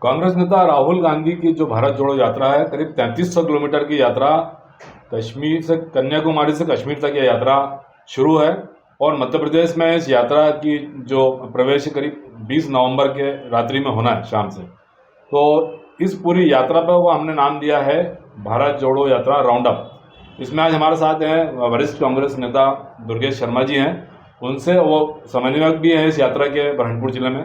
कांग्रेस नेता राहुल गांधी की जो भारत जोड़ो यात्रा है, करीब 3300 किलोमीटर की यात्रा, कश्मीर से कन्याकुमारी से कश्मीर तक यह यात्रा शुरू है और मध्य प्रदेश में इस यात्रा की जो प्रवेश करीब 20 नवंबर के रात्रि में होना है, शाम से। तो इस पूरी यात्रा पर वो हमने नाम दिया है भारत जोड़ो यात्रा राउंड अप। इसमें आज हमारे साथ हैं वरिष्ठ कांग्रेस नेता दुर्गेश शर्मा जी हैं, उनसे वो समन्वयक भी हैं इस यात्रा के बुरहानपुर जिले में।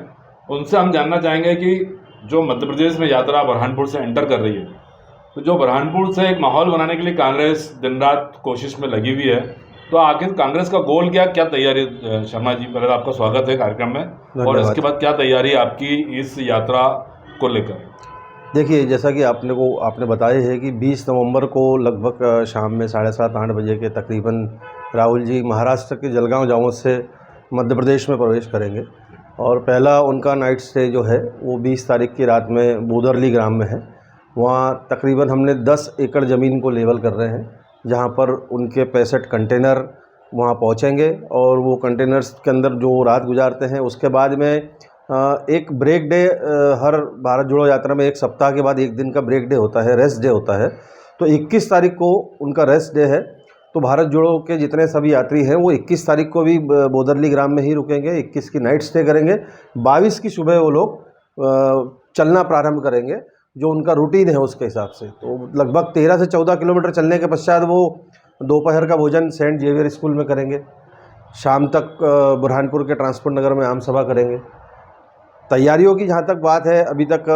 उनसे हम जानना चाहेंगे कि जो मध्य प्रदेश में यात्रा बुरहानपुर से एंटर कर रही है, तो जो बुरहानपुर से एक माहौल बनाने के लिए कांग्रेस दिन रात कोशिश में लगी हुई है, तो आखिर कांग्रेस का गोल क्या तैयारी? शर्मा जी, पहले आपका स्वागत है कार्यक्रम में, और इसके बाद क्या तैयारी आपकी इस यात्रा को लेकर? देखिए, जैसा कि आपने बताया है कि 20 नवंबर को लगभग शाम में 7:30-8 बजे के तकरीबन राहुल जी महाराष्ट्र के जलगांव जामोद से मध्य प्रदेश में प्रवेश करेंगे और पहला उनका नाइट स्टे जो है वो 20 तारीख की रात में बोदरली ग्राम में है। वहाँ तकरीबन हमने 10 एकड़ ज़मीन को लेवल कर रहे हैं, जहाँ पर उनके 65 कंटेनर वहाँ पहुँचेंगे और वो कंटेनर्स के अंदर जो रात गुजारते हैं। उसके बाद में एक ब्रेक डे, हर भारत जोड़ो यात्रा में एक सप्ताह के बाद एक दिन का ब्रेक डे होता है, रेस्ट डे होता है। तो 21 तारीख को उनका रेस्ट डे है। तो भारत जोड़ो के जितने सभी यात्री हैं वो 21 तारीख को भी बोदरली ग्राम में ही रुकेंगे, 21 की नाइट स्टे करेंगे, 22 की सुबह वो लोग चलना प्रारंभ करेंगे, जो उनका रूटीन है उसके हिसाब से। तो लगभग 13 से 14 किलोमीटर चलने के पश्चात वो दोपहर का भोजन सेंट जेवियर स्कूल में करेंगे। शाम तक बुरहानपुर के ट्रांसपोर्ट नगर में आम सभा करेंगे। तैयारियों की जहाँ तक बात है, अभी तक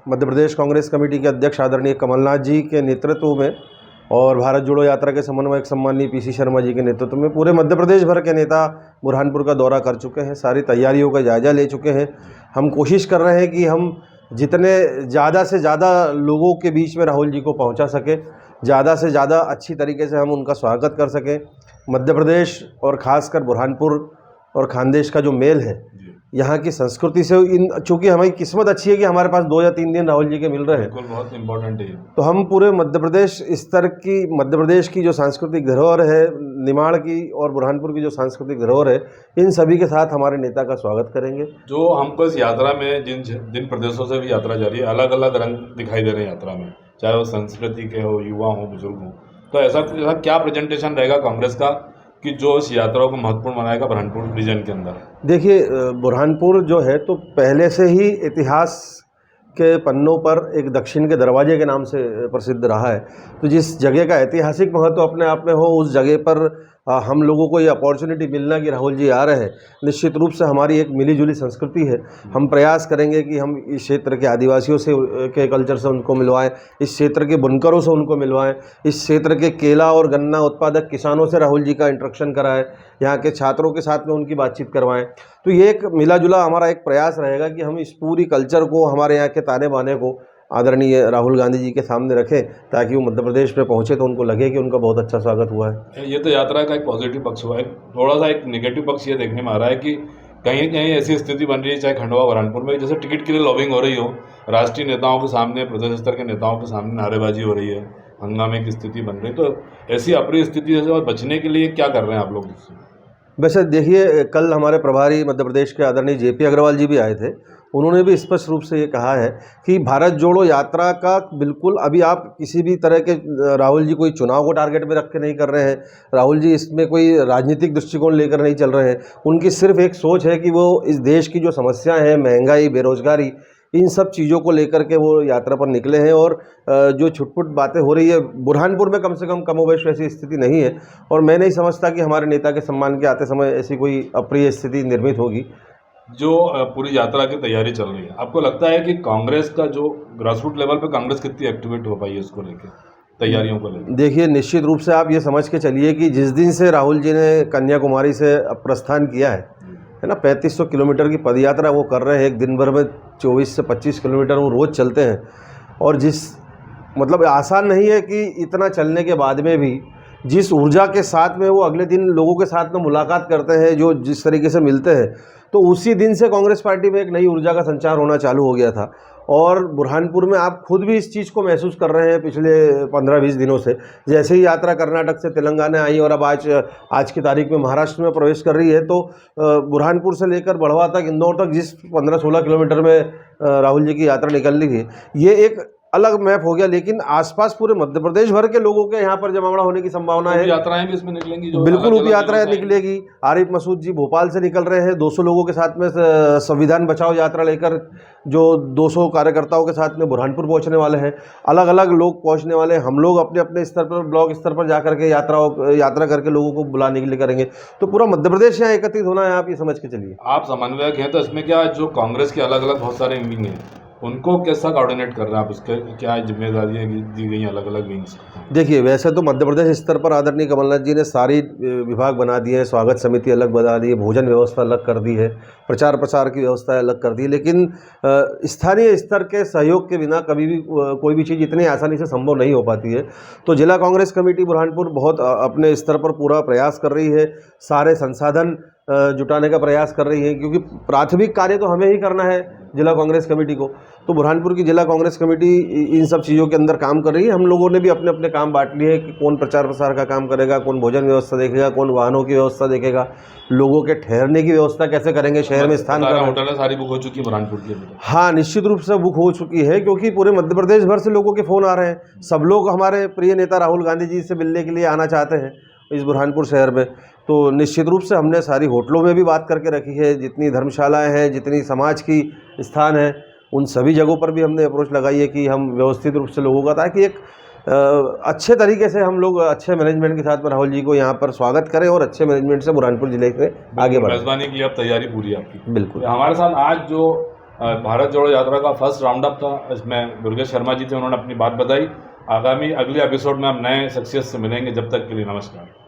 मध्य प्रदेश कांग्रेस कमेटी के अध्यक्ष आदरणीय कमलनाथ जी के नेतृत्व में और भारत जोड़ो यात्रा के समन्वयक सम्माननीय पीसी शर्मा जी के नेतृत्व में पूरे मध्य प्रदेश भर के नेता बुरहानपुर का दौरा कर चुके हैं, सारी तैयारियों का जायजा ले चुके हैं। हम कोशिश कर रहे हैं कि हम जितने ज़्यादा से ज़्यादा लोगों के बीच में राहुल जी को पहुंचा सके, ज़्यादा से ज़्यादा अच्छी तरीके से हम उनका स्वागत कर सकें। मध्य प्रदेश और ख़ासकर बुरहानपुर और खानदेश का जो मेल है, यहाँ की संस्कृति से चूँकि हमारी किस्मत अच्छी है कि हमारे पास 2 या 3 दिन राहुल जी के मिल रहे हैं, बिल्कुल बहुत इंपॉर्टेंट है। तो हम पूरे मध्य प्रदेश की जो सांस्कृतिक धरोहर है, निमाड़ की और बुरहानपुर की जो सांस्कृतिक धरोहर है, इन सभी के साथ हमारे नेता का स्वागत करेंगे। जो हमको इस यात्रा में जिन प्रदेशों से भी यात्रा जारी है, अलग अलग रंग दिखाई दे रहे हैं यात्रा में, चाहे वो संस्कृति के हो, युवा हो, बुजुर्ग हो, तो ऐसा क्या प्रेजेंटेशन रहेगा कांग्रेस का कि जो इस यात्रा को महत्वपूर्ण बनाएगा बुरहानपुर रीजन के अंदर? देखिए, बुरहानपुर जो है तो पहले से ही इतिहास के पन्नों पर एक दक्षिण के दरवाजे के नाम से प्रसिद्ध रहा है। तो जिस जगह का ऐतिहासिक महत्व अपने आप में हो, उस जगह पर हम लोगों को ये अपॉर्चुनिटी मिलना कि राहुल जी आ रहे हैं, निश्चित रूप से हमारी एक मिलीजुली संस्कृति है। हम प्रयास करेंगे कि हम इस क्षेत्र के आदिवासियों से के कल्चर से उनको मिलवाएं, इस क्षेत्र के बुनकरों से उनको मिलवाएं, इस क्षेत्र के केला और गन्ना उत्पादक किसानों से राहुल जी का इंट्रोडक्शन कराएं, यहाँ के छात्रों के साथ में उनकी बातचीत करवाएं। तो ये एक मिला जुला हमारा एक प्रयास रहेगा कि हम इस पूरी कल्चर को, हमारे यहाँ के ताने बाने को आदरणीय राहुल गांधी जी के सामने रखें, ताकि वो मध्य प्रदेश में पहुंचे तो उनको लगे कि उनका बहुत अच्छा स्वागत हुआ है। ये तो यात्रा का एक पॉजिटिव पक्ष हुआ है। थोड़ा सा एक नेगेटिव पक्ष ये देखने में आ रहा है कि कहीं कहीं ऐसी स्थिति बन रही है, चाहे खंडवा बुरहानपुर में, जैसे टिकट के लिए लॉबिंग हो रही हो, राष्ट्रीय नेताओं के सामने, प्रदेश स्तर के नेताओं के सामने नारेबाजी हो रही है, हंगामे की स्थिति बन रही है। तो ऐसी अप्रिय स्थिति से बचने के लिए क्या कर रहे हैं आप लोग? वैसे देखिए, कल हमारे प्रभारी मध्य प्रदेश के आदरणीय जेपी अग्रवाल जी भी आए थे। उन्होंने भी स्पष्ट रूप से ये कहा है कि भारत जोड़ो यात्रा का बिल्कुल अभी आप किसी भी तरह के, राहुल जी कोई चुनाव को टारगेट में रख के नहीं कर रहे हैं, राहुल जी इसमें कोई राजनीतिक दृष्टिकोण लेकर नहीं चल रहे हैं। उनकी सिर्फ एक सोच है कि वो इस देश की जो समस्याएं हैं, महंगाई, बेरोजगारी, इन सब चीज़ों को लेकर के वो यात्रा पर निकले हैं। और जो छुटपुट बातें हो रही है, बुरहानपुर में कम से कम कमोबेश ऐसी स्थिति नहीं है, और मैं नहीं समझता कि हमारे नेता के सम्मान के आते समय ऐसी कोई अप्रिय स्थिति निर्मित होगी। जो पूरी यात्रा की तैयारी चल रही है, आपको लगता है कि कांग्रेस का जो ग्रासरूट लेवल पे कांग्रेस कितनी एक्टिवेट हो पाई है इसको लेकर, तैयारियों को लेकर? देखिए, निश्चित रूप से आप ये समझ के चलिए कि जिस दिन से राहुल जी ने कन्याकुमारी से प्रस्थान किया है ना, 3500 किलोमीटर की पदयात्रा वो कर रहे हैं। एक दिन भर में 24 से 25 किलोमीटर वो रोज़ चलते हैं, और मतलब आसान नहीं है कि इतना चलने के बाद में भी जिस ऊर्जा के साथ में वो अगले दिन लोगों के साथ में मुलाकात करते हैं, जो जिस तरीके से मिलते हैं, तो उसी दिन से कांग्रेस पार्टी में एक नई ऊर्जा का संचार होना चालू हो गया था। और बुरहानपुर में आप खुद भी इस चीज़ को महसूस कर रहे हैं पिछले 15-20 दिनों से। जैसे ही यात्रा कर्नाटक से तेलंगाना आई और अब आज की तारीख में महाराष्ट्र में प्रवेश कर रही है, तो बुरहानपुर से लेकर बढ़वा तक, इंदौर तक जिस 15-16 किलोमीटर में राहुल जी की यात्रा निकल रही है, ये एक अलग मैप हो गया। लेकिन आसपास पूरे मध्य प्रदेश भर के लोगों के यहाँ पर जमावड़ा होने की संभावना है। यात्राएं भी इसमें निकलेंगी, जो बिल्कुल अलग-अलग उप यात्राएं जगहों से निकलेगी। आरिफ मसूद जी भोपाल से निकल रहे हैं 200 लोगों के साथ में, संविधान बचाओ यात्रा लेकर, जो 200 कार्यकर्ताओं के साथ में बुरहानपुर पहुंचने वाले हैं। अलग अलग लोग पहुंचने वाले हैं। हम लोग अपने अपने स्तर पर, ब्लॉक स्तर पर जाकर के यात्रा करके लोगों को बुलाने के लिए करेंगे। तो पूरा मध्य प्रदेश यहाँ एकत्रित होना है, आप ये समझ के चलिए। आप समन्वयक हैं, तो इसमें क्या जो कांग्रेस के अलग अलग बहुत सारे विंग हैं, उनको कैसा कोऑर्डिनेट कर रहे हैं आप? इसके क्या जिम्मेदारियां दी गई अलग अलग विंग्स? देखिए, वैसे तो मध्य प्रदेश स्तर पर आदरणीय कमलनाथ जी ने सारी विभाग बना दिए हैं, स्वागत समिति अलग बना दी है, भोजन व्यवस्था अलग कर दी है, प्रचार प्रसार की व्यवस्था अलग कर दी है। लेकिन स्थानीय स्तर के सहयोग के बिना कभी भी कोई भी चीज़ इतनी आसानी से संभव नहीं हो पाती है। तो जिला कांग्रेस कमेटी बुरहानपुर बहुत अपने स्तर पर पूरा प्रयास कर रही है, सारे संसाधन जुटाने का प्रयास कर रही है, क्योंकि प्राथमिक कार्य तो हमें ही करना है जिला कांग्रेस कमेटी को। तो बुरहानपुर की जिला कांग्रेस कमेटी इन सब चीज़ों के अंदर काम कर रही है। हम लोगों ने भी अपने अपने काम बांट लिए हैं कि कौन प्रचार प्रसार का काम करेगा, कौन भोजन व्यवस्था देखेगा, कौन वाहनों की व्यवस्था देखेगा, लोगों के ठहरने की व्यवस्था कैसे करेंगे, शहर में स्थान का होटल सारी बुक हो चुकी है बुरहानपुर की? हाँ, निश्चित रूप से बुक हो चुकी है, क्योंकि पूरे मध्य प्रदेश भर से लोगों के फ़ोन आ रहे हैं। सब लोग हमारे प्रिय नेता राहुल गांधी जी से मिलने के लिए आना चाहते हैं इस बुरहानपुर शहर में। तो निश्चित रूप से हमने सारी होटलों में भी बात करके रखी है, जितनी धर्मशालाएं हैं, जितनी समाज की स्थान है, उन सभी जगहों पर भी हमने अप्रोच लगाई है कि हम व्यवस्थित रूप से लोगों का, ताकि एक अच्छे तरीके से हम लोग अच्छे मैनेजमेंट के साथ में राहुल जी को यहाँ पर स्वागत करें और अच्छे मैनेजमेंट से बुरहानपुर जिले से आगे बढ़ें। मेजबानी के लिए अब तैयारी पूरी है आपकी? बिल्कुल। हमारे साथ आज जो भारत जोड़ो यात्रा का फर्स्ट राउंड अप था, इसमें दुर्गेश शर्मा जी थे, उन्होंने अपनी बात बताई। अगले एपिसोड में हम नए शख्सियत से मिलेंगे। जब तक के लिए नमस्कार।